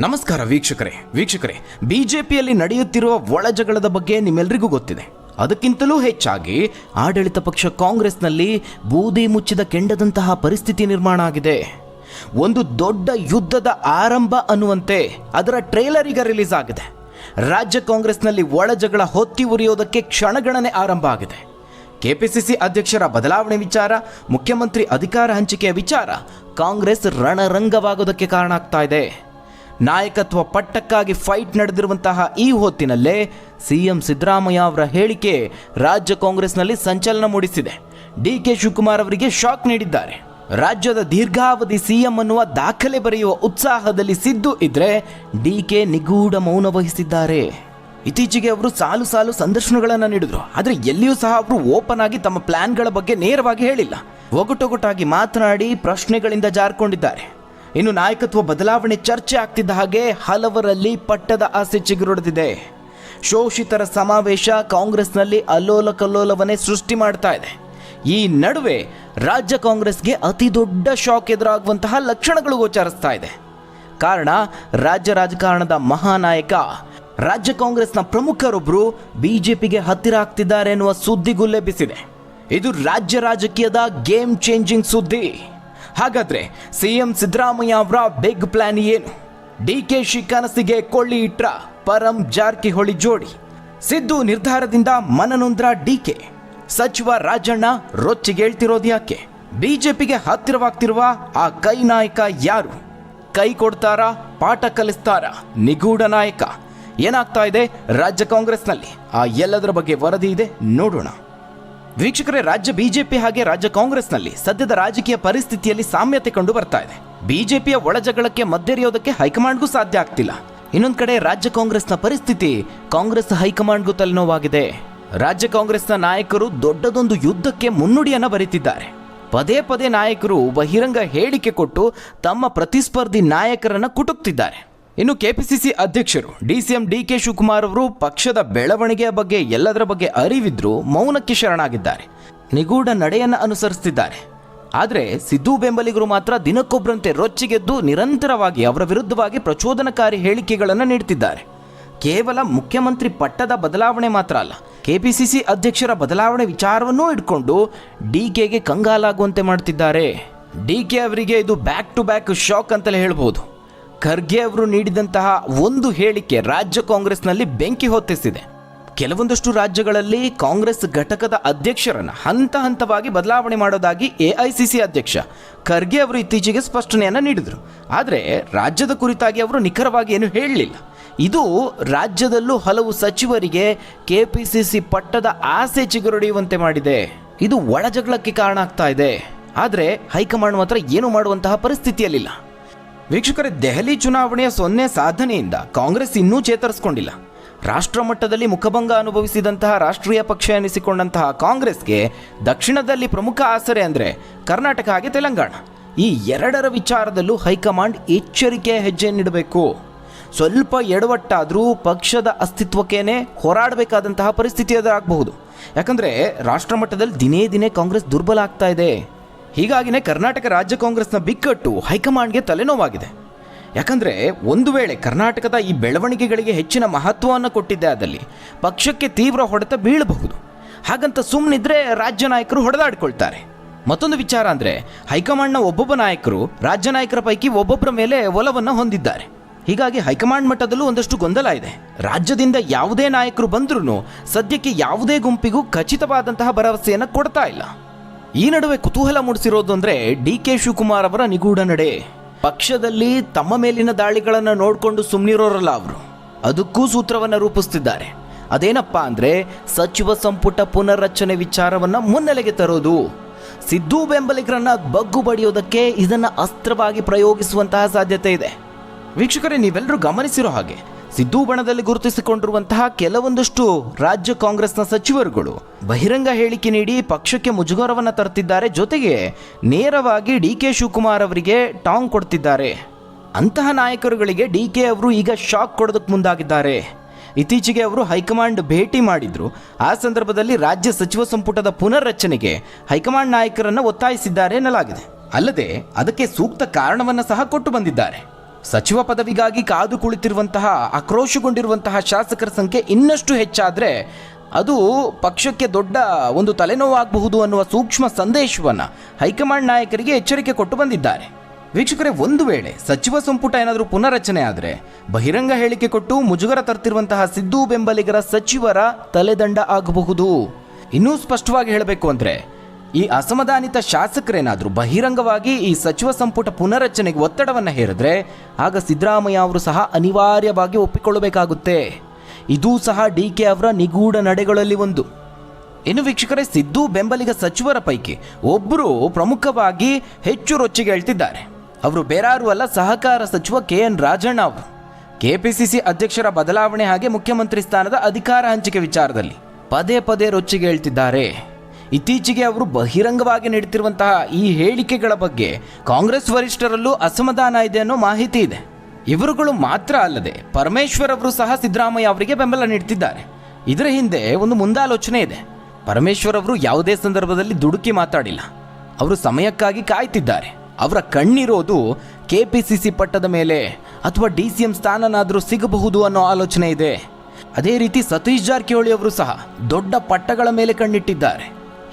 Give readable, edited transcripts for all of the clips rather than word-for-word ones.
ನಮಸ್ಕಾರ ವೀಕ್ಷಕರೇ ಬಿಜೆಪಿಯಲ್ಲಿ ನಡೆಯುತ್ತಿರುವ ಒಳಜಗಳದ ಬಗ್ಗೆ ನಿಮ್ಮೆಲ್ಲರಿಗೂ ಗೊತ್ತಿದೆ. ಅದಕ್ಕಿಂತಲೂ ಹೆಚ್ಚಾಗಿ ಆಡಳಿತ ಪಕ್ಷ ಕಾಂಗ್ರೆಸ್ನಲ್ಲಿ ಬೂದಿ ಮುಚ್ಚಿದ ಕೆಂಡದಂತಹ ಪರಿಸ್ಥಿತಿ ನಿರ್ಮಾಣ ಆಗಿದೆ. ಒಂದು ದೊಡ್ಡ ಯುದ್ಧದ ಆರಂಭ ಅನ್ನುವಂತೆ ಅದರ ಟ್ರೇಲರ್ ಈಗ ರಿಲೀಸ್ ಆಗಿದೆ. ರಾಜ್ಯ ಕಾಂಗ್ರೆಸ್ನಲ್ಲಿ ಒಳಜಗಳ ಹೊತ್ತಿ ಉರಿಯೋದಕ್ಕೆ ಕ್ಷಣಗಣನೆ ಆರಂಭ ಆಗಿದೆ. ಕೆಪಿಸಿಸಿ ಅಧ್ಯಕ್ಷರ ಬದಲಾವಣೆ ವಿಚಾರ, ಮುಖ್ಯಮಂತ್ರಿ ಅಧಿಕಾರ ಹಂಚಿಕೆಯ ವಿಚಾರ ಕಾಂಗ್ರೆಸ್ ರಣರಂಗವಾಗೋದಕ್ಕೆ ಕಾರಣ ಆಗ್ತಾ ಇದೆ. ನಾಯಕತ್ವ ಪಟ್ಟಕ್ಕಾಗಿ ಫೈಟ್ ನಡೆದಿರುವಂತಹ ಈ ಹೊತ್ತಿನಲ್ಲೇ ಸಿಎಂ ಸಿದ್ದರಾಮಯ್ಯ ಅವರ ಹೇಳಿಕೆ ರಾಜ್ಯ ಕಾಂಗ್ರೆಸ್ನಲ್ಲಿ ಸಂಚಲನ ಮೂಡಿಸಿದೆ. ಡಿಕೆ ಶಿವಕುಮಾರ್ ಅವರಿಗೆ ಶಾಕ್ ನೀಡಿದ್ದಾರೆ. ರಾಜ್ಯದ ದೀರ್ಘಾವಧಿ ಸಿಎಂ ಅನ್ನುವ ದಾಖಲೆ ಬರೆಯುವ ಉತ್ಸಾಹದಲ್ಲಿ ಸಿದ್ದು ಇದ್ರೆ ಡಿಕೆ ನಿಗೂಢ ಮೌನ ವಹಿಸಿದ್ದಾರೆ. ಇತ್ತೀಚೆಗೆ ಅವರು ಸಾಲು ಸಂದರ್ಶನಗಳನ್ನು ನೀಡಿದ್ರು. ಆದರೆ ಎಲ್ಲಿಯೂ ಸಹ ಅವರು ಓಪನ್ ಆಗಿ ತಮ್ಮ ಪ್ಲಾನ್ಗಳ ಬಗ್ಗೆ ನೇರವಾಗಿ ಹೇಳಿಲ್ಲ. ಒಗಟೊಗಟಾಗಿ ಮಾತನಾಡಿ ಪ್ರಶ್ನೆಗಳಿಂದ ಜಾರ್ಕೊಂಡಿದ್ದಾರೆ. ಇನ್ನು ನಾಯಕತ್ವ ಬದಲಾವಣೆ ಚರ್ಚೆ ಆಗ್ತಿದ್ದ ಹಾಗೆ ಹಲವರಲ್ಲಿ ಪಟ್ಟದ ಆಸೆ ಚಿಗುರೊಡೆದಿದೆ. ಶೋಷಿತರ ಸಮಾವೇಶ ಕಾಂಗ್ರೆಸ್ನಲ್ಲಿ ಅಲ್ಲೋಲ ಕಲ್ಲೋಲವನ್ನೇ ಸೃಷ್ಟಿ ಮಾಡ್ತಾ ಇದೆ. ಈ ನಡುವೆ ರಾಜ್ಯ ಕಾಂಗ್ರೆಸ್ಗೆ ಅತಿ ದೊಡ್ಡ ಶಾಕ್ ಎದುರಾಗುವಂತಹ ಲಕ್ಷಣಗಳು ಗೋಚರಿಸ್ತಾ ಇದೆ. ಕಾರಣ, ರಾಜ್ಯ ರಾಜಕಾರಣದ ಮಹಾನಾಯಕ, ರಾಜ್ಯ ಕಾಂಗ್ರೆಸ್ನ ಪ್ರಮುಖರೊಬ್ಬರು ಬಿಜೆಪಿಗೆ ಹತ್ತಿರ ಆಗ್ತಿದ್ದಾರೆ ಎನ್ನುವ ಸುದ್ದಿಗುಲ್ಲೆ ಬಿಸಿದೆ. ಇದು ರಾಜ್ಯ ರಾಜಕೀಯದ ಗೇಮ್ ಚೇಂಜಿಂಗ್ ಸುದ್ದಿ. ಹಾಗಾದ್ರೆ ಸಿಎಂ ಸಿದ್ದರಾಮಯ್ಯ ಅವರ ಬಿಗ್ ಪ್ಲಾನ್ ಏನು? ಡಿಕೆಶಿ ಕನಸಿಗೆ ಕೊಳ್ಳಿ ಇಟ್ರ ಪರಂ ಜಾರಕಿಹೊಳಿ ಜೋಡಿ. ಸಿದ್ದು ನಿರ್ಧಾರದಿಂದ ಮನನೊಂದ್ರ ಡಿಕೆ. ಸಚಿವ ರಾಜಣ್ಣ ರೊಚ್ಚಿಗೇಳ್ತಿರೋದು ಯಾಕೆ? ಬಿಜೆಪಿಗೆ ಹತ್ತಿರವಾಗ್ತಿರುವ ಆ ಕೈ ನಾಯಕ ಯಾರು? ಕೈ ಕೊಡ್ತಾರಾ, ಪಾಠ ಕಲಿಸ್ತಾರಾ ನಿಗೂಢ ನಾಯಕ? ಏನಾಗ್ತಾ ಇದೆ ರಾಜ್ಯ ಕಾಂಗ್ರೆಸ್ನಲ್ಲಿ? ಆ ಎಲ್ಲದರ ಬಗ್ಗೆ ವರದಿ ಇದೆ, ನೋಡೋಣ. ವೀಕ್ಷಕರೇ, ರಾಜ್ಯ ಬಿಜೆಪಿ ಹಾಗೆ ರಾಜ್ಯ ಕಾಂಗ್ರೆಸ್ನಲ್ಲಿ ಸದ್ಯದ ರಾಜಕೀಯ ಪರಿಸ್ಥಿತಿಯಲ್ಲಿ ಸಾಮ್ಯತೆ ಕಂಡು ಬರ್ತಾ ಇದೆ. ಬಿಜೆಪಿಯ ಒಳಜಗಳಕ್ಕೆ ಮದ್ದೆರೆಯೋದಕ್ಕೆ ಹೈಕಮಾಂಡ್ಗೂ ಸಾಧ್ಯ ಆಗ್ತಿಲ್ಲ. ಇನ್ನೊಂದು ಕಡೆ ರಾಜ್ಯ ಕಾಂಗ್ರೆಸ್ನ ಪರಿಸ್ಥಿತಿ ಕಾಂಗ್ರೆಸ್ ಹೈಕಮಾಂಡ್ಗೂ ತಲೆನೋವಾಗಿದೆ. ರಾಜ್ಯ ಕಾಂಗ್ರೆಸ್ನ ನಾಯಕರು ದೊಡ್ಡದೊಂದು ಯುದ್ಧಕ್ಕೆ ಮುನ್ನುಡಿಯನ್ನ ಬರೀತಿದ್ದಾರೆ. ಪದೇ ಪದೇ ನಾಯಕರು ಬಹಿರಂಗ ಹೇಳಿಕೆ ಕೊಟ್ಟು ತಮ್ಮ ಪ್ರತಿಸ್ಪರ್ಧಿ ನಾಯಕರನ್ನ ಕುಟುಕ್ತಿದ್ದಾರೆ. ಇನ್ನು ಕೆಪಿಸಿಸಿ ಅಧ್ಯಕ್ಷರು ಡಿಸಿಎಂ ಡಿಕೆ ಶಿವಕುಮಾರ್ ಅವರು ಪಕ್ಷದ ಬೆಳವಣಿಗೆಯ ಬಗ್ಗೆ ಎಲ್ಲದರ ಬಗ್ಗೆ ಅರಿವಿದ್ರೂ ಮೌನಕ್ಕೆ ಶರಣಾಗಿದ್ದಾರೆ. ನಿಗೂಢ ನಡೆಯನ್ನು ಅನುಸರಿಸುತ್ತಿದ್ದಾರೆ. ಆದರೆ ಸಿದ್ದು ಬೆಂಬಲಿಗರು ಮಾತ್ರ ದಿನಕ್ಕೊಬ್ಬರಂತೆ ರೊಚ್ಚಿಗೆದ್ದು ನಿರಂತರವಾಗಿ ಅವರ ವಿರುದ್ಧವಾಗಿ ಪ್ರಚೋದನಕಾರಿ ಹೇಳಿಕೆಗಳನ್ನು ನೀಡುತ್ತಿದ್ದಾರೆ. ಕೇವಲ ಮುಖ್ಯಮಂತ್ರಿ ಪಟ್ಟದ ಬದಲಾವಣೆ ಮಾತ್ರ ಅಲ್ಲ, ಕೆಪಿಸಿಸಿ ಅಧ್ಯಕ್ಷರ ಬದಲಾವಣೆ ವಿಚಾರವನ್ನೂ ಇಟ್ಕೊಂಡು ಡಿಕೆಗೆ ಕಂಗಾಲಾಗುವಂತೆ ಮಾಡ್ತಿದ್ದಾರೆ. ಡಿಕೆ ಅವರಿಗೆ ಇದು ಬ್ಯಾಕ್ ಟು ಬ್ಯಾಕ್ ಶಾಕ್ ಅಂತಲೇ ಹೇಳ್ಬೋದು. ಖರ್ಗೆ ಅವರು ನೀಡಿದಂತಹ ಒಂದು ಹೇಳಿಕೆ ರಾಜ್ಯ ಕಾಂಗ್ರೆಸ್ನಲ್ಲಿ ಬೆಂಕಿ ಹೊತ್ತಿಸಿದೆ. ಕೆಲವೊಂದಷ್ಟು ರಾಜ್ಯಗಳಲ್ಲಿ ಕಾಂಗ್ರೆಸ್ ಘಟಕದ ಅಧ್ಯಕ್ಷರನ್ನು ಹಂತ ಹಂತವಾಗಿ ಬದಲಾವಣೆ ಮಾಡೋದಾಗಿ ಎಐಸಿಸಿ ಅಧ್ಯಕ್ಷ ಖರ್ಗೆ ಅವರು ಇತ್ತೀಚೆಗೆ ಸ್ಪಷ್ಟನೆಯನ್ನು ನೀಡಿದರು. ಆದರೆ ರಾಜ್ಯದ ಕುರಿತಾಗಿ ಅವರು ನಿಖರವಾಗಿ ಏನು ಹೇಳಲಿಲ್ಲ. ಇದು ರಾಜ್ಯದಲ್ಲೂ ಹಲವು ಸಚಿವರಿಗೆ ಕೆಪಿಸಿಸಿ ಪಟ್ಟದ ಆಸೆ ಚಿಗುರೊಡೆಯುವಂತೆ ಮಾಡಿದೆ. ಇದು ಒಳಜಗಳಕ್ಕೆ ಕಾರಣ ಆಗ್ತಾ ಇದೆ. ಆದರೆ ಹೈಕಮಾಂಡ್ ಮಾತ್ರ ಏನು ಮಾಡುವಂತಹ ಪರಿಸ್ಥಿತಿಯಲ್ಲಿಲ್ಲ. ವೀಕ್ಷಕರೇ, ದೆಹಲಿ ಚುನಾವಣೆಯ 0 ಸಾಧನೆಯಿಂದ ಕಾಂಗ್ರೆಸ್ ಇನ್ನೂ ಚೇತರಿಸಿಕೊಂಡಿಲ್ಲ. ರಾಷ್ಟ್ರ ಮಟ್ಟದಲ್ಲಿ ಮುಖಭಂಗ ಅನುಭವಿಸಿದಂತಹ ರಾಷ್ಟ್ರೀಯ ಪಕ್ಷ ಎನಿಸಿಕೊಂಡಂತಹ ಕಾಂಗ್ರೆಸ್ಗೆ ದಕ್ಷಿಣದಲ್ಲಿ ಪ್ರಮುಖ ಆಸರೆ ಅಂದರೆ ಕರ್ನಾಟಕ ಹಾಗೆ ತೆಲಂಗಾಣ. ಈ ಎರಡರ ವಿಚಾರದಲ್ಲೂ ಹೈಕಮಾಂಡ್ ಎಚ್ಚರಿಕೆಯ ಹೆಜ್ಜೆಯನ್ನಿಡಬೇಕು. ಸ್ವಲ್ಪ ಎಡವಟ್ಟಾದರೂ ಪಕ್ಷದ ಅಸ್ತಿತ್ವಕ್ಕೇನೆ ಹೋರಾಡಬೇಕಾದಂತಹ ಪರಿಸ್ಥಿತಿ ಎದುರಾಗಬಹುದು. ಯಾಕಂದರೆ ರಾಷ್ಟ್ರ ಮಟ್ಟದಲ್ಲಿ ದಿನೇ ದಿನೇ ಕಾಂಗ್ರೆಸ್ ದುರ್ಬಲ ಆಗ್ತಾ ಇದೆ. ಹೀಗಾಗಿನೇ ಕರ್ನಾಟಕ ರಾಜ್ಯ ಕಾಂಗ್ರೆಸ್ನ ಬಿಕ್ಕಟ್ಟು ಹೈಕಮಾಂಡ್ಗೆ ತಲೆನೋವಾಗಿದೆ. ಯಾಕಂದರೆ ಒಂದು ವೇಳೆ ಕರ್ನಾಟಕದ ಈ ಬೆಳವಣಿಗೆಗಳಿಗೆ ಹೆಚ್ಚಿನ ಮಹತ್ವವನ್ನು ಕೊಟ್ಟಿದ್ದೇ ಆದಲ್ಲಿ ಪಕ್ಷಕ್ಕೆ ತೀವ್ರ ಹೊಡೆತ ಬೀಳಬಹುದು. ಹಾಗಂತ ಸುಮ್ಮನಿದ್ರೆ ರಾಜ್ಯ ನಾಯಕರು ಹೊಡೆದಾಡ್ಕೊಳ್ತಾರೆ. ಮತ್ತೊಂದು ವಿಚಾರ ಅಂದರೆ ಹೈಕಮಾಂಡ್ನ ಒಬ್ಬೊಬ್ಬ ನಾಯಕರು ರಾಜ್ಯ ನಾಯಕರ ಪೈಕಿ ಒಬ್ಬೊಬ್ಬರ ಮೇಲೆ ಒಲವನ್ನು ಹೊಂದಿದ್ದಾರೆ. ಹೀಗಾಗಿ ಹೈಕಮಾಂಡ್ ಮಟ್ಟದಲ್ಲೂ ಒಂದಷ್ಟು ಗೊಂದಲ ಇದೆ. ರಾಜ್ಯದಿಂದ ಯಾವುದೇ ನಾಯಕರು ಬಂದ್ರೂ ಸದ್ಯಕ್ಕೆ ಯಾವುದೇ ಗುಂಪಿಗೂ ಖಚಿತವಾದಂತಹ ಭರವಸೆಯನ್ನು ಕೊಡ್ತಾ ಇಲ್ಲ. ಈ ನಡುವೆ ಕುತೂಹಲ ಮೂಡಿಸಿರೋದು ಅಂದರೆ ಡಿಕೆ ಶಿವಕುಮಾರ್ ಅವರ ನಿಗೂಢ ನಡೆ. ಪಕ್ಷದಲ್ಲಿ ತಮ್ಮ ಮೇಲಿನ ದಾಳಿಗಳನ್ನು ನೋಡಿಕೊಂಡು ಸುಮ್ಮನಿರೋರಲ್ಲ ಅವರು, ಅದಕ್ಕೂ ಸೂತ್ರವನ್ನು ರೂಪಿಸ್ತಿದ್ದಾರೆ. ಅದೇನಪ್ಪ ಅಂದರೆ ಸಚಿವ ಸಂಪುಟ ಪುನರ್ರಚನೆ ವಿಚಾರವನ್ನು ಮುನ್ನೆಲೆಗೆ ತರೋದು. ಸಿದ್ದು ಬೆಂಬಲಿಗರನ್ನ ಬಗ್ಗು ಬಡಿಯೋದಕ್ಕೆ ಇದನ್ನು ಅಸ್ತ್ರವಾಗಿ ಪ್ರಯೋಗಿಸುವಂತಹ ಸಾಧ್ಯತೆ ಇದೆ. ವೀಕ್ಷಕರೇ, ನೀವೆಲ್ಲರೂ ಗಮನಿಸಿರೋ ಹಾಗೆ ಸಿದ್ದು ಬಣದಲ್ಲಿ ಗುರುತಿಸಿಕೊಂಡಿರುವಂತಹ ಕೆಲವೊಂದಷ್ಟು ರಾಜ್ಯ ಕಾಂಗ್ರೆಸ್ನ ಸಚಿವರುಗಳು ಬಹಿರಂಗ ಹೇಳಿಕೆ ನೀಡಿ ಪಕ್ಷಕ್ಕೆ ಮುಜುಗರವನ್ನು ತರುತ್ತಿದ್ದಾರೆ. ಜೊತೆಗೆ ನೇರವಾಗಿ ಡಿಕೆ ಶಿವಕುಮಾರ್ ಅವರಿಗೆ ಟಾಂಗ್ ಕೊಡ್ತಿದ್ದಾರೆ. ಅಂತಹ ನಾಯಕರುಗಳಿಗೆ ಡಿಕೆ ಅವರು ಈಗ ಶಾಕ್ ಕೊಡೋದಕ್ಕೆ ಮುಂದಾಗಿದ್ದಾರೆ. ಇತ್ತೀಚೆಗೆ ಅವರು ಹೈಕಮಾಂಡ್ ಭೇಟಿ ಮಾಡಿದ್ರು. ಆ ಸಂದರ್ಭದಲ್ಲಿ ರಾಜ್ಯ ಸಚಿವ ಸಂಪುಟದ ಪುನರ್ರಚನೆಗೆ ಹೈಕಮಾಂಡ್ ನಾಯಕರನ್ನು ಒತ್ತಾಯಿಸಿದ್ದಾರೆ ಎನ್ನಲಾಗಿದೆ. ಅಲ್ಲದೆ ಅದಕ್ಕೆ ಸೂಕ್ತ ಕಾರಣವನ್ನು ಸಹ ಕೊಟ್ಟು ಬಂದಿದ್ದಾರೆ. ಸಚಿವ ಪದವಿಗಾಗಿ ಕಾದು ಕುಳಿತಿರುವಂತಹ ಆಕ್ರೋಶಗೊಂಡಿರುವಂತಹ ಶಾಸಕರ ಸಂಖ್ಯೆ ಇನ್ನಷ್ಟು ಹೆಚ್ಚಾದರೆ ಅದು ಪಕ್ಷಕ್ಕೆ ದೊಡ್ಡ ಒಂದು ತಲೆನೋವಾಗಬಹುದು ಅನ್ನುವ ಸೂಕ್ಷ್ಮ ಸಂದೇಶವನ್ನು ಹೈಕಮಾಂಡ್ ನಾಯಕರಿಗೆ ಎಚ್ಚರಿಕೆ ಕೊಟ್ಟು ಬಂದಿದ್ದಾರೆ. ವೀಕ್ಷಕರೇ, ಒಂದು ವೇಳೆ ಸಚಿವ ಸಂಪುಟ ಏನಾದರೂ ಪುನರಚನೆ ಆದರೆ ಬಹಿರಂಗ ಹೇಳಿಕೆ ಕೊಟ್ಟು ಮುಜುಗರ ತರ್ತಿರುವಂತಹ ಸಿದ್ದು ಬೆಂಬಲಿಗರ ಸಚಿವರ ತಲೆದಂಡ ಆಗಬಹುದು. ಇನ್ನೂ ಸ್ಪಷ್ಟವಾಗಿ ಹೇಳಬೇಕು ಅಂದರೆ, ಈ ಅಸಮಾಧಾನಿತ ಶಾಸಕರೇನಾದರೂ ಬಹಿರಂಗವಾಗಿ ಈ ಸಚಿವ ಸಂಪುಟ ಪುನರಚನೆಗೆ ಒತ್ತಡವನ್ನು ಹೇರಿದ್ರೆ ಆಗ ಸಿದ್ದರಾಮಯ್ಯ ಅವರು ಸಹ ಅನಿವಾರ್ಯವಾಗಿ ಒಪ್ಪಿಕೊಳ್ಳಬೇಕಾಗುತ್ತೆ. ಇದೂ ಸಹ DK ಅವರ ನಿಗೂಢ ನಡೆಗಳಲ್ಲಿ ಒಂದು. ಇನ್ನು ವೀಕ್ಷಕರೇ, ಸಿದ್ದು ಬೆಂಬಲಿಗ ಸಚಿವರ ಪೈಕಿ ಒಬ್ಬರು ಪ್ರಮುಖವಾಗಿ ಹೆಚ್ಚು ರೊಚ್ಚಿಗೆ ಹೇಳ್ತಿದ್ದಾರೆ. ಅವರು ಬೇರಾರು ಅಲ್ಲ, ಸಹಕಾರ ಸಚಿವ KN ರಾಜಣ್ಣ ಅವರು. KPCC ಅಧ್ಯಕ್ಷರ ಬದಲಾವಣೆ ಹಾಗೆ ಮುಖ್ಯಮಂತ್ರಿ ಸ್ಥಾನದ ಅಧಿಕಾರ ಹಂಚಿಕೆ ವಿಚಾರದಲ್ಲಿ ಪದೇ ಪದೇ ರೊಚ್ಚಿಗೆ ಹೇಳ್ತಿದ್ದಾರೆ. ಇತ್ತೀಚೆಗೆ ಅವರು ಬಹಿರಂಗವಾಗಿ ನೀಡುತ್ತಿರುವಂತಹ ಈ ಹೇಳಿಕೆಗಳ ಬಗ್ಗೆ ಕಾಂಗ್ರೆಸ್ ವರಿಷ್ಠರಲ್ಲೂ ಅಸಮಾಧಾನ ಇದೆ ಅನ್ನೋ ಮಾಹಿತಿ ಇದೆ. ಇವರುಗಳು ಮಾತ್ರ ಅಲ್ಲದೆ ಪರಮೇಶ್ವರ್ ಅವರು ಸಹ ಸಿದ್ದರಾಮಯ್ಯ ಅವರಿಗೆ ಬೆಂಬಲ ನೀಡುತ್ತಿದ್ದಾರೆ. ಇದರ ಹಿಂದೆ ಒಂದು ಮುಂದಾಲೋಚನೆ ಇದೆ. ಪರಮೇಶ್ವರ್ ಅವರು ಯಾವುದೇ ಸಂದರ್ಭದಲ್ಲಿ ದುಡುಕಿ ಮಾತಾಡಿಲ್ಲ. ಅವರು ಸಮಯಕ್ಕಾಗಿ ಕಾಯ್ತಿದ್ದಾರೆ. ಅವರ ಕಣ್ಣಿರೋದು KPCC ಪಟ್ಟದ ಮೇಲೆ ಅಥವಾ DCM ಸ್ಥಾನನಾದರೂ ಸಿಗಬಹುದು ಅನ್ನೋ ಆಲೋಚನೆ ಇದೆ. ಅದೇ ರೀತಿ ಸತೀಶ್ ಜಾರಕಿಹೊಳಿ ಅವರು ಸಹ ದೊಡ್ಡ ಪಟ್ಟಗಳ ಮೇಲೆ ಕಣ್ಣಿಟ್ಟಿದ್ದಾರೆ.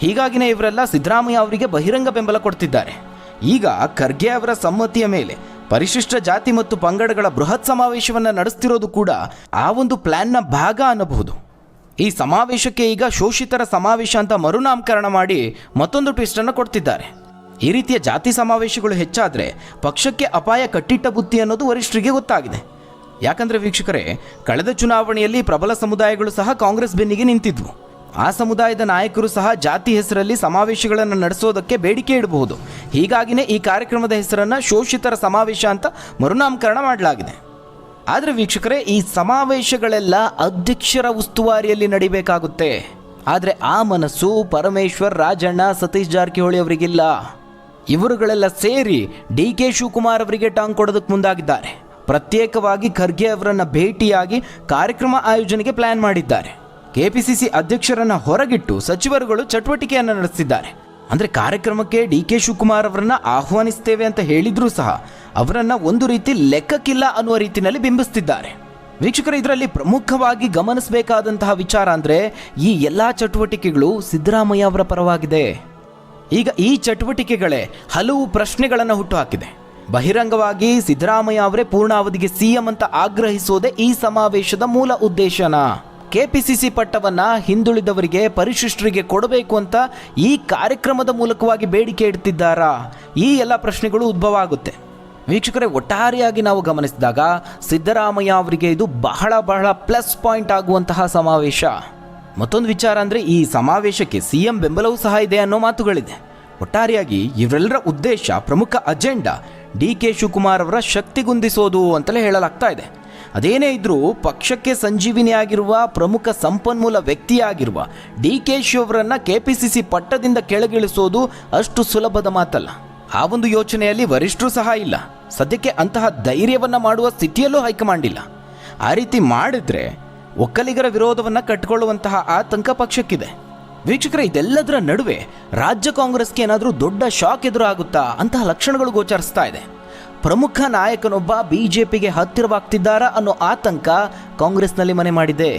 ಹೀಗಾಗಿನೇ ಇವರೆಲ್ಲ ಸಿದ್ದರಾಮಯ್ಯ ಅವರಿಗೆ ಬಹಿರಂಗ ಬೆಂಬಲ ಕೊಡ್ತಿದ್ದಾರೆ. ಈಗ ಖರ್ಗೆ ಅವರ ಸಮ್ಮತಿಯ ಮೇಲೆ ಪರಿಶಿಷ್ಟ ಜಾತಿ ಮತ್ತು ಪಂಗಡಗಳ ಬೃಹತ್ ಸಮಾವೇಶವನ್ನು ನಡೆಸ್ತಿರೋದು ಕೂಡ ಆ ಒಂದು ಪ್ಲಾನ್ನ ಭಾಗ ಅನ್ನಬಹುದು. ಈ ಸಮಾವೇಶಕ್ಕೆ ಈಗ ಶೋಷಿತರ ಸಮಾವೇಶ ಅಂತ ಮರುನಾಮಕರಣ ಮಾಡಿ ಮತ್ತೊಂದು ಟ್ವಿಸ್ಟನ್ನು ಕೊಡ್ತಿದ್ದಾರೆ. ಈ ರೀತಿಯ ಜಾತಿ ಸಮಾವೇಶಗಳು ಹೆಚ್ಚಾದರೆ ಪಕ್ಷಕ್ಕೆ ಅಪಾಯ ಕಟ್ಟಿಟ್ಟ ಬುತ್ತಿ ಅನ್ನೋದು ವರಿಷ್ಠರಿಗೆ ಗೊತ್ತಾಗಿದೆ. ಯಾಕಂದರೆ ವೀಕ್ಷಕರೇ, ಕಳೆದ ಚುನಾವಣೆಯಲ್ಲಿ ಪ್ರಬಲ ಸಮುದಾಯಗಳು ಸಹ ಕಾಂಗ್ರೆಸ್ ಬೆನ್ನಿಗೆ ನಿಂತಿದ್ವು. ಆ ಸಮುದಾಯದ ನಾಯಕರು ಸಹ ಜಾತಿ ಹೆಸರಲ್ಲಿ ಸಮಾವೇಶಗಳನ್ನು ನಡೆಸೋದಕ್ಕೆ ಬೇಡಿಕೆ ಇಡಬಹುದು. ಹೀಗಾಗಿನೇ ಈ ಕಾರ್ಯಕ್ರಮದ ಹೆಸರನ್ನು ಶೋಷಿತರ ಸಮಾವೇಶ ಅಂತ ಮರುನಾಮಕರಣ ಮಾಡಲಾಗಿದೆ. ಆದರೆ ವೀಕ್ಷಕರೇ, ಈ ಸಮಾವೇಶಗಳೆಲ್ಲ ಅಧ್ಯಕ್ಷರ ಉಸ್ತುವಾರಿಯಲ್ಲಿ ನಡಿಬೇಕಾಗುತ್ತೆ. ಆದರೆ ಆ ಮನಸ್ಸು ಪರಮೇಶ್ವರ್, ರಾಜಣ್ಣ, ಸತೀಶ್ ಜಾರಕಿಹೊಳಿ ಅವರಿಗಿಲ್ಲ. ಇವರುಗಳೆಲ್ಲ ಸೇರಿ DK ಶಿವಕುಮಾರ್ ಅವರಿಗೆ ಟಾಂಗ್ ಕೊಡೋದಕ್ಕೆ ಮುಂದಾಗಿದ್ದಾರೆ. ಪ್ರತ್ಯೇಕವಾಗಿ ಖರ್ಗೆ ಅವರನ್ನು ಭೇಟಿಯಾಗಿ ಕಾರ್ಯಕ್ರಮ ಆಯೋಜನೆಗೆ ಪ್ಲಾನ್ ಮಾಡಿದ್ದಾರೆ. KPCC ಅಧ್ಯಕ್ಷರನ್ನು ಹೊರಗಿಟ್ಟು ಸಚಿವರುಗಳು ಚಟುವಟಿಕೆಯನ್ನು ನಡೆಸಿದ್ದಾರೆ. ಅಂದರೆ ಕಾರ್ಯಕ್ರಮಕ್ಕೆ DK ಶಿವಕುಮಾರ್ ಅವರನ್ನು ಆಹ್ವಾನಿಸ್ತೇವೆ ಅಂತ ಹೇಳಿದ್ರೂ ಸಹ ಅವರನ್ನು ಒಂದು ರೀತಿ ಲೆಕ್ಕಕ್ಕಿಲ್ಲ ಅನ್ನುವ ರೀತಿಯಲ್ಲಿ ಬಿಂಬಿಸ್ತಿದ್ದಾರೆ. ವೀಕ್ಷಕರು, ಇದರಲ್ಲಿ ಪ್ರಮುಖವಾಗಿ ಗಮನಿಸಬೇಕಾದಂತಹ ವಿಚಾರ ಅಂದರೆ ಈ ಎಲ್ಲ ಚಟುವಟಿಕೆಗಳು ಸಿದ್ದರಾಮಯ್ಯ ಅವರ ಪರವಾಗಿದೆ. ಈಗ ಈ ಚಟುವಟಿಕೆಗಳೇ ಹಲವು ಪ್ರಶ್ನೆಗಳನ್ನು ಹುಟ್ಟುಹಾಕಿದೆ. ಬಹಿರಂಗವಾಗಿ ಸಿದ್ದರಾಮಯ್ಯ ಅವರೇ ಪೂರ್ಣಾವಧಿಗೆ CM ಅಂತ ಆಗ್ರಹಿಸೋದೇ ಈ ಸಮಾವೇಶದ ಮೂಲ ಉದ್ದೇಶನ? KPCC ಪಟ್ಟವನ್ನ ಹಿಂದುಳಿದವರಿಗೆ, ಪರಿಶಿಷ್ಟರಿಗೆ ಕೊಡಬೇಕು ಅಂತ ಈ ಕಾರ್ಯಕ್ರಮದ ಮೂಲಕವಾಗಿ ಬೇಡಿಕೆ ಇಡ್ತಿದ್ದಾರಾ? ಈ ಎಲ್ಲ ಪ್ರಶ್ನೆಗಳು ಉದ್ಭವ ಆಗುತ್ತೆ. ವೀಕ್ಷಕರೇ, ಒಟ್ಟಾರೆಯಾಗಿ ನಾವು ಗಮನಿಸಿದಾಗ ಸಿದ್ದರಾಮಯ್ಯ ಅವರಿಗೆ ಇದು ಬಹಳ ಬಹಳ ಪ್ಲಸ್ ಪಾಯಿಂಟ್ ಆಗುವಂತಹ ಸಮಾವೇಶ. ಮತ್ತೊಂದು ವಿಚಾರ ಅಂದರೆ ಈ ಸಮಾವೇಶಕ್ಕೆ CM ಬೆಂಬಲವೂ ಸಹ ಇದೆ ಅನ್ನೋ ಮಾತುಗಳಿದೆ. ಒಟ್ಟಾರೆಯಾಗಿ ಇವರೆಲ್ಲರ ಉದ್ದೇಶ, ಪ್ರಮುಖ ಅಜೆಂಡಾ DK ಶಿವಕುಮಾರ್ ಅವರ ಶಕ್ತಿಗುಂದಿಸೋದು ಅಂತಲೇ ಹೇಳಲಾಗ್ತಾ ಇದೆ. ಅದೇನೇ ಇದ್ರೂ ಪಕ್ಷಕ್ಕೆ ಸಂಜೀವಿನಿಯಾಗಿರುವ ಪ್ರಮುಖ ಸಂಪನ್ಮೂಲ ವ್ಯಕ್ತಿಯಾಗಿರುವ DK ಶಿವರನ್ನು KPCC ಪಟ್ಟದಿಂದ ಕೆಳಗಿಳಿಸೋದು ಅಷ್ಟು ಸುಲಭದ ಮಾತಲ್ಲ. ಆ ಒಂದು ಯೋಚನೆಯಲ್ಲಿ ವರಿಷ್ಠರು ಸಹ ಇಲ್ಲ. ಸದ್ಯಕ್ಕೆ ಅಂತಹ ಧೈರ್ಯವನ್ನು ಮಾಡುವ ಸ್ಥಿತಿಯಲ್ಲೂ ಹೈಕಮಾಂಡ್ ಇಲ್ಲ. ಆ ರೀತಿ ಮಾಡಿದ್ರೆ ಒಕ್ಕಲಿಗರ ವಿರೋಧವನ್ನು ಕಟ್ಟಿಕೊಳ್ಳುವಂತಹ ಆತಂಕ ಪಕ್ಷಕ್ಕಿದೆ. ವೀಕ್ಷಕರೇ, ಇದೆಲ್ಲದರ ನಡುವೆ ರಾಜ್ಯ ಕಾಂಗ್ರೆಸ್ಗೆ ಏನಾದರೂ ದೊಡ್ಡ ಶಾಕ್ ಎದುರಾಗುತ್ತಾ ಅಂತಹ ಲಕ್ಷಣಗಳು ಗೋಚರಿಸ್ತಾ ಇದೆ. ಪ್ರಮುಖ ನಾಯಕನೊಬ್ಬ BJPಗೆ ಹತ್ತಿರವಾಗ್ತಿದ್ದಾರಾ ಅನ್ನೋ ಆತಂಕ ಕಾಂಗ್ರೆಸ್ನಲ್ಲಿ ಮನೆ ಮಾಡಿದೆ.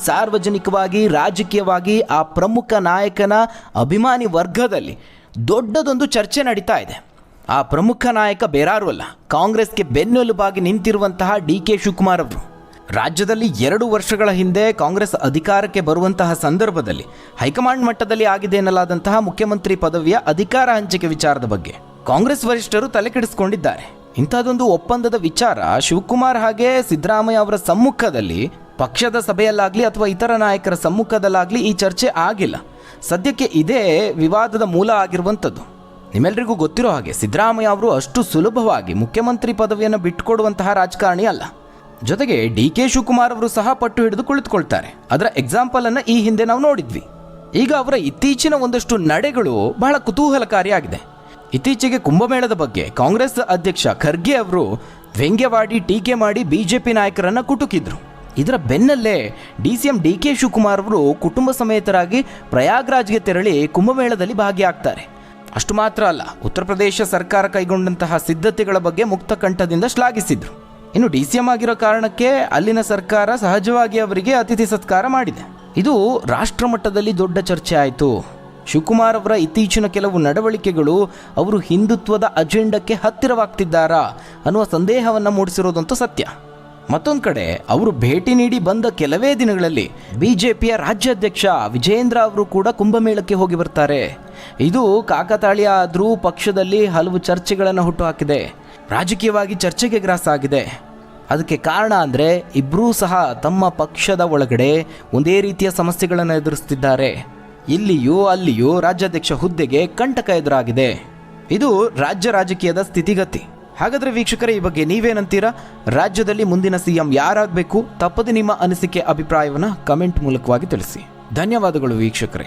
ಸಾರ್ವಜನಿಕವಾಗಿ, ರಾಜಕೀಯವಾಗಿ ಆ ಪ್ರಮುಖ ನಾಯಕನ ಅಭಿಮಾನಿ ವರ್ಗದಲ್ಲಿ ದೊಡ್ಡದೊಂದು ಚರ್ಚೆ ನಡೀತಾ ಇದೆ. ಆ ಪ್ರಮುಖ ನಾಯಕ ಬೇರಾರು ಅಲ್ಲ, ಕಾಂಗ್ರೆಸ್ಗೆ ಬೆನ್ನೆಲುಬಾಗಿ ನಿಂತಿರುವಂತಹ DK ಶಿವಕುಮಾರ್ ಅವರು. ರಾಜ್ಯದಲ್ಲಿ 2 ವರ್ಷಗಳ ಹಿಂದೆ ಕಾಂಗ್ರೆಸ್ ಅಧಿಕಾರಕ್ಕೆ ಬರುವಂತಹ ಸಂದರ್ಭದಲ್ಲಿ ಹೈಕಮಾಂಡ್ ಮಟ್ಟದಲ್ಲಿ ಆಗಿದೆ ಎನ್ನಲಾದಂತಹ ಮುಖ್ಯಮಂತ್ರಿ ಪದವಿಯ ಅಧಿಕಾರ ಹಂಚಿಕೆ ವಿಚಾರದ ಬಗ್ಗೆ ಕಾಂಗ್ರೆಸ್ ವರಿಷ್ಠರು ತಲೆ ಕೆಡಿಸಿಕೊಂಡಿದ್ದಾರೆ. ಇಂಥದ್ದೊಂದು ಒಪ್ಪಂದದ ವಿಚಾರ ಶಿವಕುಮಾರ್ ಹಾಗೆ ಸಿದ್ದರಾಮಯ್ಯ ಅವರ ಸಮ್ಮುಖದಲ್ಲಿ, ಪಕ್ಷದ ಸಭೆಯಲ್ಲಾಗಲಿ ಅಥವಾ ಇತರ ನಾಯಕರ ಸಮ್ಮುಖದಲ್ಲಾಗಲಿ ಈ ಚರ್ಚೆ ಆಗಿಲ್ಲ. ಸದ್ಯಕ್ಕೆ ಇದೇ ವಿವಾದದ ಮೂಲ ಆಗಿರುವಂಥದ್ದು. ನಿಮ್ಮೆಲ್ಲರಿಗೂ ಗೊತ್ತಿರೋ ಹಾಗೆ ಸಿದ್ದರಾಮಯ್ಯ ಅವರು ಅಷ್ಟು ಸುಲಭವಾಗಿ ಮುಖ್ಯಮಂತ್ರಿ ಪದವಿಯನ್ನು ಬಿಟ್ಟುಕೊಡುವಂತಹ ರಾಜಕಾರಣಿ ಅಲ್ಲ. ಜೊತೆಗೆ DK ಶಿವಕುಮಾರ್ ಅವರು ಸಹ ಪಟ್ಟು ಹಿಡಿದು ಕುಳಿತುಕೊಳ್ತಾರೆ. ಅದರ ಎಕ್ಸಾಂಪಲ್ ಅನ್ನು ಈ ಹಿಂದೆ ನಾವು ನೋಡಿದ್ವಿ. ಈಗ ಅವರ ಇತ್ತೀಚಿನ ಒಂದಷ್ಟು ನಡೆಗಳು ಬಹಳ ಕುತೂಹಲಕಾರಿಯಾಗಿದೆ. ಇತ್ತೀಚೆಗೆ ಕುಂಭಮೇಳದ ಬಗ್ಗೆ ಕಾಂಗ್ರೆಸ್ ಅಧ್ಯಕ್ಷ ಖರ್ಗೆ ಅವರು ವ್ಯಂಗ್ಯವಾಡಿ ಟೀಕೆ ಮಾಡಿ BJP ನಾಯಕರನ್ನು ಕುಟುಕಿದ್ರು. ಇದರ ಬೆನ್ನಲ್ಲೇ DCM DK ಶಿವಕುಮಾರ್ ಅವರು ಕುಟುಂಬ ಸಮೇತರಾಗಿ ಪ್ರಯಾಗ್ರಾಜ್ಗೆ ತೆರಳಿ ಕುಂಭಮೇಳದಲ್ಲಿ ಭಾಗಿಯಾಗ್ತಾರೆ. ಅಷ್ಟು ಮಾತ್ರ ಅಲ್ಲ, ಉತ್ತರ ಪ್ರದೇಶ ಸರ್ಕಾರ ಕೈಗೊಂಡಂತಹ ಸಿದ್ಧತೆಗಳ ಬಗ್ಗೆ ಮುಕ್ತ ಕಂಠದಿಂದ ಶ್ಲಾಘಿಸಿದ್ರು. ಇನ್ನು DCM ಆಗಿರೋ ಕಾರಣಕ್ಕೆ ಅಲ್ಲಿನ ಸರ್ಕಾರ ಸಹಜವಾಗಿ ಅವರಿಗೆ ಅತಿಥಿ ಸತ್ಕಾರ ಮಾಡಿದೆ. ಇದು ರಾಷ್ಟ್ರ ಮಟ್ಟದಲ್ಲಿ ದೊಡ್ಡ ಚರ್ಚೆ ಆಯಿತು. ಶಿವಕುಮಾರ್ ಅವರ ಇತ್ತೀಚಿನ ಕೆಲವು ನಡವಳಿಕೆಗಳು ಅವರು ಹಿಂದುತ್ವದ ಅಜೆಂಡಕ್ಕೆ ಹತ್ತಿರವಾಗ್ತಿದ್ದಾರಾ ಅನ್ನುವ ಸಂದೇಹವನ್ನು ಮೂಡಿಸಿರೋದಂತೂ ಸತ್ಯ. ಮತ್ತೊಂದು ಕಡೆ ಅವರು ಭೇಟಿ ನೀಡಿ ಬಂದ ಕೆಲವೇ ದಿನಗಳಲ್ಲಿ BJPಯ ರಾಜ್ಯಾಧ್ಯಕ್ಷ ವಿಜೇಂದ್ರ ಅವರು ಕೂಡ ಕುಂಭಮೇಳಕ್ಕೆ ಹೋಗಿ ಬರ್ತಾರೆ. ಇದು ಕಾಕತಾಳೀಯ ಆದರೂ ಪಕ್ಷದಲ್ಲಿ ಹಲವು ಚರ್ಚೆಗಳನ್ನು ಹುಟ್ಟುಹಾಕಿದೆ, ರಾಜಕೀಯವಾಗಿ ಚರ್ಚೆಗೆ ಗ್ರಾಸ ಆಗಿದೆ. ಅದಕ್ಕೆ ಕಾರಣ ಅಂದರೆ ಇಬ್ಬರೂ ಸಹ ತಮ್ಮ ಪಕ್ಷದ ಒಳಗಡೆ ಒಂದೇ ರೀತಿಯ ಸಮಸ್ಯೆಗಳನ್ನು ಎದುರಿಸ್ತಿದ್ದಾರೆ. ಇಲ್ಲಿಯೂ ಅಲ್ಲಿಯೂ ರಾಜ್ಯಾಧ್ಯಕ್ಷ ಹುದ್ದೆಗೆ ಕಂಟಕ ಎದುರಾಗಿದೆ. ಇದು ರಾಜ್ಯ ರಾಜಕೀಯದ ಸ್ಥಿತಿಗತಿ. ಹಾಗಾದರೆ ವೀಕ್ಷಕರೇ, ಈ ಬಗ್ಗೆ ನೀವೇನಂತೀರಾ? ರಾಜ್ಯದಲ್ಲಿ ಮುಂದಿನ CM ಯಾರಾಗಬೇಕು? ತಪ್ಪದೆ ನಿಮ್ಮ ಅನಿಸಿಕೆ ಅಭಿಪ್ರಾಯವನ್ನು ಕಮೆಂಟ್ ಮೂಲಕವಾಗಿ ತಿಳಿಸಿ. ಧನ್ಯವಾದಗಳು ವೀಕ್ಷಕರೇ.